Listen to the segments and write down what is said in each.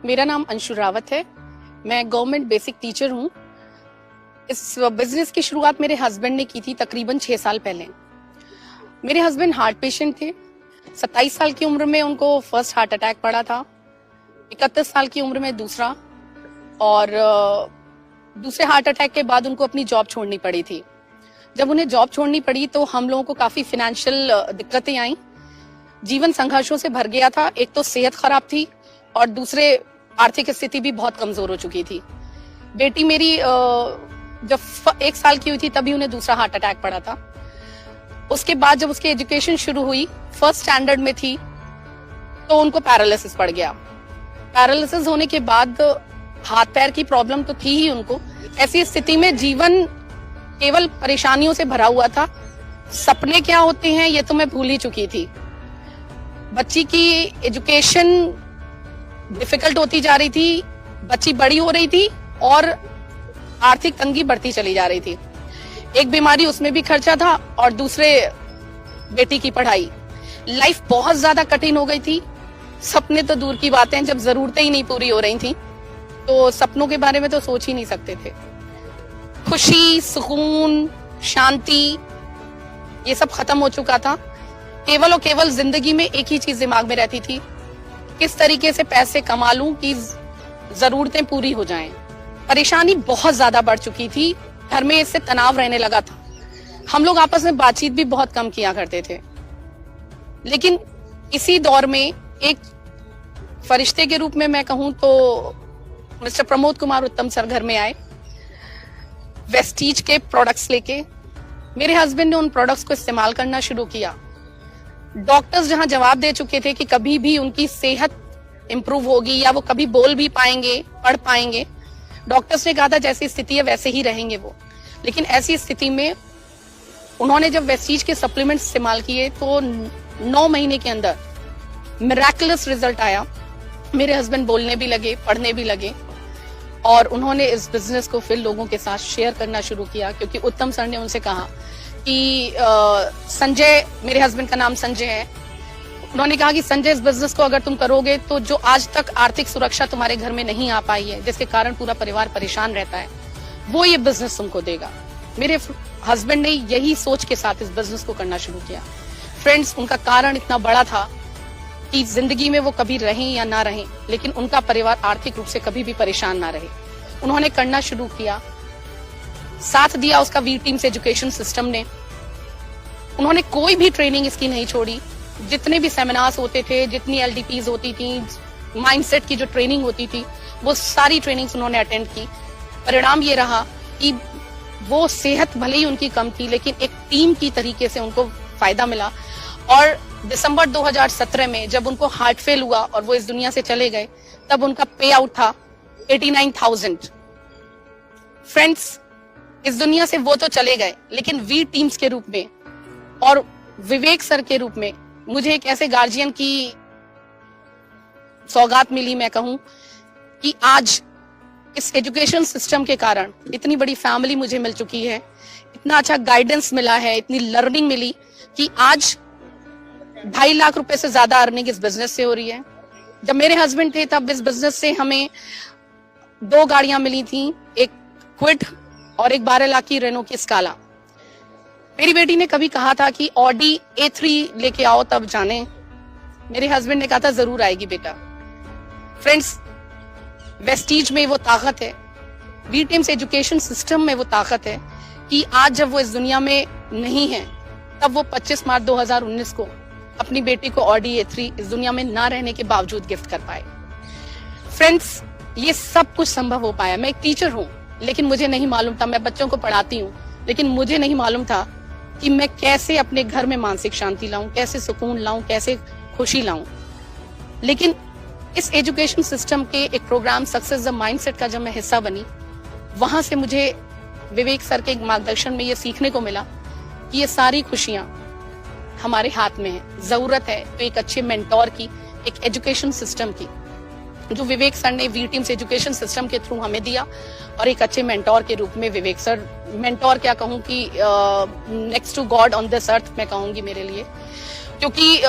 मेरा नाम अंशु रावत है। मैं गवर्नमेंट बेसिक टीचर हूँ। इस बिजनेस की शुरुआत मेरे हस्बैंड ने की थी तकरीबन 6 साल पहले। मेरे हस्बैंड हार्ट पेशेंट थे। 27 साल की उम्र में उनको फर्स्ट हार्ट अटैक पड़ा था, 31 साल की उम्र में दूसरा, और दूसरे हार्ट अटैक के बाद उनको अपनी जॉब छोड़नी पड़ी थी। जब उन्हें जॉब छोड़नी पड़ी तो हम लोगों को काफी फाइनेंशियल दिक्कतें आई। जीवन संघर्षों से भर गया था। एक तो सेहत खराब थी और दूसरे आर्थिक स्थिति भी बहुत कमजोर हो चुकी थी। बेटी मेरी जब 1 साल की हुई थी तभी उन्हें दूसरा हार्ट अटैक पड़ा था। उसके बाद जब उसकी एजुकेशन शुरू हुई, फर्स्ट स्टैंडर्ड में थी, तो उनको पैरालिसिस पड़ गया। पैरालिसिस होने के बाद हाथ पैर की प्रॉब्लम तो थी ही उनको। ऐसी स्थिति में जीवन केवल परेशानियों से भरा हुआ था। सपने क्या होते हैं ये तो मैं भूल ही चुकी थी। बच्ची की एजुकेशन डिफिकल्ट होती जा रही थी, बच्ची बड़ी हो रही थी और आर्थिक तंगी बढ़ती चली जा रही थी। एक बीमारी, उसमें भी खर्चा था, और दूसरे बेटी की पढ़ाई। लाइफ बहुत ज्यादा कठिन हो गई थी। सपने तो दूर की बातें, जब जरूरतें ही नहीं पूरी हो रही थी तो सपनों के बारे में तो सोच ही नहीं सकते थे। खुशी, सुकून, शांति, ये सब खत्म हो चुका था। केवल और केवल जिंदगी में एक ही चीज दिमाग में रहती थी, किस तरीके से पैसे कमा लूं कि जरूरतें पूरी हो जाएं। परेशानी बहुत ज्यादा बढ़ चुकी थी। घर में इससे तनाव रहने लगा था। हम लोग आपस में बातचीत भी बहुत कम किया करते थे। लेकिन इसी दौर में एक फरिश्ते के रूप में मैं कहूं तो मिस्टर प्रमोद कुमार उत्तम सर घर में आए, वेस्टीज के प्रोडक्ट्स लेके। मेरे हस्बैंड ने उन प्रोडक्ट्स को इस्तेमाल करना शुरू किया। डॉक्टर्स जहां जवाब दे चुके थे कि कभी भी उनकी सेहत इंप्रूव होगी या वो कभी बोल भी पाएंगे, पढ़ पाएंगे, डॉक्टर्स ने कहा था जैसी स्थिति है वैसे ही रहेंगे वो। लेकिन ऐसी स्थिति में उन्होंने जब वेस्टीज के सप्लीमेंट्स इस्तेमाल किए तो 9 महीने के अंदर मिरेकुलस रिजल्ट आया। मेरे हस्बैंड बोलने भी लगे, पढ़ने भी लगे, और उन्होंने इस बिजनेस को फिर लोगों के साथ शेयर करना शुरू किया। क्योंकि उत्तम सर ने उनसे कहा कि संजय, मेरे हस्बैंड का नाम संजय है, उन्होंने कहा कि संजय, इस बिजनेस को अगर तुम करोगे तो जो आज तक आर्थिक सुरक्षा तुम्हारे घर में नहीं आ पाई है, जिसके कारण पूरा परिवार परेशान रहता है, वो ये बिजनेस तुमको देगा। मेरे हस्बैंड ने यही सोच के साथ इस बिजनेस को करना शुरू किया। फ्रेंड्स, उनका कारण इतना बड़ा था कि जिंदगी में वो कभी रहें या ना रहें, लेकिन उनका परिवार आर्थिक रूप से कभी भी परेशान ना रहे। उन्होंने करना शुरू किया, साथ दिया उसका वी टीम्स एजुकेशन सिस्टम ने। उन्होंने कोई भी ट्रेनिंग इसकी नहीं छोड़ी। जितने भी सेमिनार्स होते थे, जितनी LDPs होती थी, माइंडसेट की जो ट्रेनिंग होती थी, वो सारी ट्रेनिंग्स उन्होंने अटेंड की। परिणाम ये रहा कि वो सेहत भले ही उनकी कम थी, लेकिन एक टीम की तरीके से उनको फायदा मिला। और दिसंबर 2017 में जब उनको हार्ट फेल हुआ और वो इस दुनिया से चले गए, तब उनका पे आउट था 89,000। फ्रेंड्स, इस दुनिया से वो तो चले गए, लेकिन वी टीम्स के रूप में और विवेक सर के रूप में मुझे एक ऐसे गार्जियन की सौगात मिली। मैं कहूं कि आज इस एजुकेशन सिस्टम के कारण इतनी बड़ी फैमिली मुझे मिल चुकी है, इतना अच्छा गाइडेंस मिला है, इतनी लर्निंग मिली कि आज 2.5 लाख रुपए से ज्यादा अर्निंग इस बिजनेस से हो रही है। जब मेरे हस्बैंड थे तब इस बिजनेस से हमें 2 गाड़ियां मिली थी, एक क्विड और एक 12 लाख की रेनो की स्काला। मेरी बेटी ने कभी कहा था कि ऑडी A3 लेके आओ तब जाने। मेरे हस्बैंड ने कहा था जरूर आएगी बेटा। फ्रेंड्स, वेस्टीज में वो ताकत है, वी टीम्स एजुकेशन सिस्टम में वो ताकत है कि आज जब वो इस दुनिया में नहीं है, तब वो 25 मार्च 2019 को अपनी बेटी को ऑडी A3 इस दुनिया में ना रहने के बावजूद गिफ्ट कर पाए। फ्रेंड्स, ये सब कुछ संभव हो पाया। मैं एक टीचर हूँ, लेकिन मुझे नहीं मालूम था, मैं बच्चों को पढ़ाती हूँ, लेकिन मुझे नहीं मालूम था कि मैं कैसे अपने घर में मानसिक शांति लाऊं, कैसे सुकून लाऊं, कैसे खुशी लाऊं। लेकिन इस एजुकेशन सिस्टम के एक प्रोग्राम सक्सेस द माइंडसेट का जब मैं हिस्सा बनी, वहां से मुझे विवेक सर के मार्गदर्शन में ये सीखने को मिला कि ये सारी खुशियां हमारे हाथ में है। जरूरत है तो एक अच्छे मेंटोर की, एक एजुकेशन सिस्टम की, जो विवेक सर ने वी टीम्स एजुकेशन सिस्टम के थ्रू हमें दिया। और एक अच्छे मेंटोर के रूप में विवेक सर, मेंटोर क्या कहूँ कि next to God on this earth मैं कहूंगी मेरे लिए। क्योंकि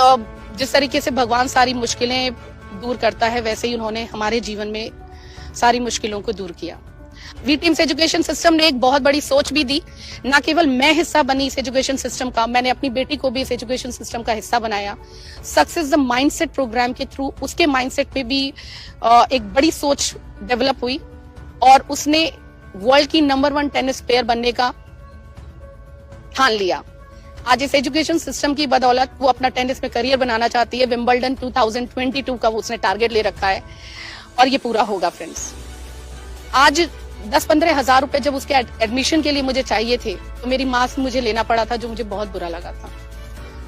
जिस तरीके से भगवान सारी मुश्किलें दूर करता है, वैसे ही उन्होंने हमारे जीवन में सारी मुश्किलों को दूर किया। वी टीम्स एजुकेशन सिस्टम ने एक बहुत बड़ी सोच भी दी। ना केवल मैं हिस्सा बनी इस एजुकेशन सिस्टम का, मैंने अपनी बेटी को भी इस एजुकेशन सिस्टम का हिस्सा बनाया। सक्सेस द माइंडसेट प्रोग्राम के थ्रू उसके माइंडसेट पे भी एक बड़ी सोच डेवलप हुई और उसने वर्ल्ड की नंबर 1 टेनिस प्लेयर बनने का ठान लिया। आज इस एजुकेशन सिस्टम की बदौलत वो अपना टेनिस में करियर बनाना चाहती है। विंबलडन 2022 का वो उसने टारगेट ले रखा है और ये पूरा होगा फ्रेंड्स। आज 10-15 हजार रुपए जब उसके एडमिशन के लिए मुझे चाहिए थे तो मेरी माँ से मुझे लेना पड़ा था, जो मुझे बहुत बुरा लगा था।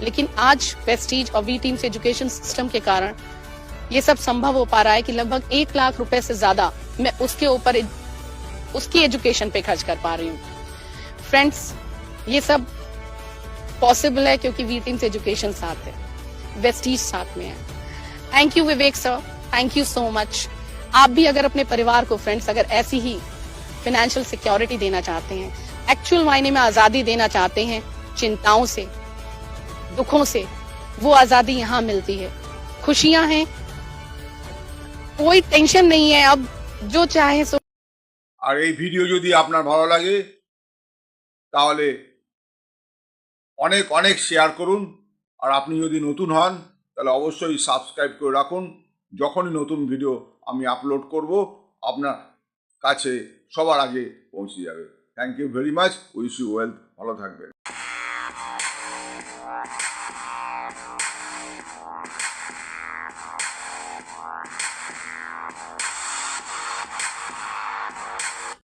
लेकिन आज वेस्टीज और वी टीम्स एजुकेशन सिस्टम के कारण ये सब संभव हो पा रहा है कि लगभग 1 लाख रुपए से ज्यादा मैं उसके ऊपर उसकी एजुकेशन पे खर्च कर पा रही हूँ। फ्रेंड्स, ये सब पॉसिबल है क्योंकि वी टीम्स एजुकेशन साथ है, वेस्टीज साथ में है। Thank you Vivek sir, thank you so much. आप भी अगर अपने परिवार को फ्रेंड्स अगर ऐसी ही फाइनेंशियल सिक्योरिटी देना चाहते हैं, एक्चुअल मायने में आजादी देना चाहते हैं चिंताओं से, दुखों से, वो आजादी यहाँ मिलती है। खुशियां हैं, कोई टेंशन नहीं है, अब जो चाहे सो। আর এই ভিডিও যদি আপনার ভালো লাগে তাহলে অনেক অনেক শেয়ার করুন। আর আপনি যদি নতুন হন তাহলে অবশ্যই সাবস্ক্রাইব করে রাখুন। যখনই নতুন ভিডিও আমি আপলোড করব আপনার কাছে সবার আগে পৌঁছে যাবে। Thank you very much. Wish you wealth. ভালো থাকবেন।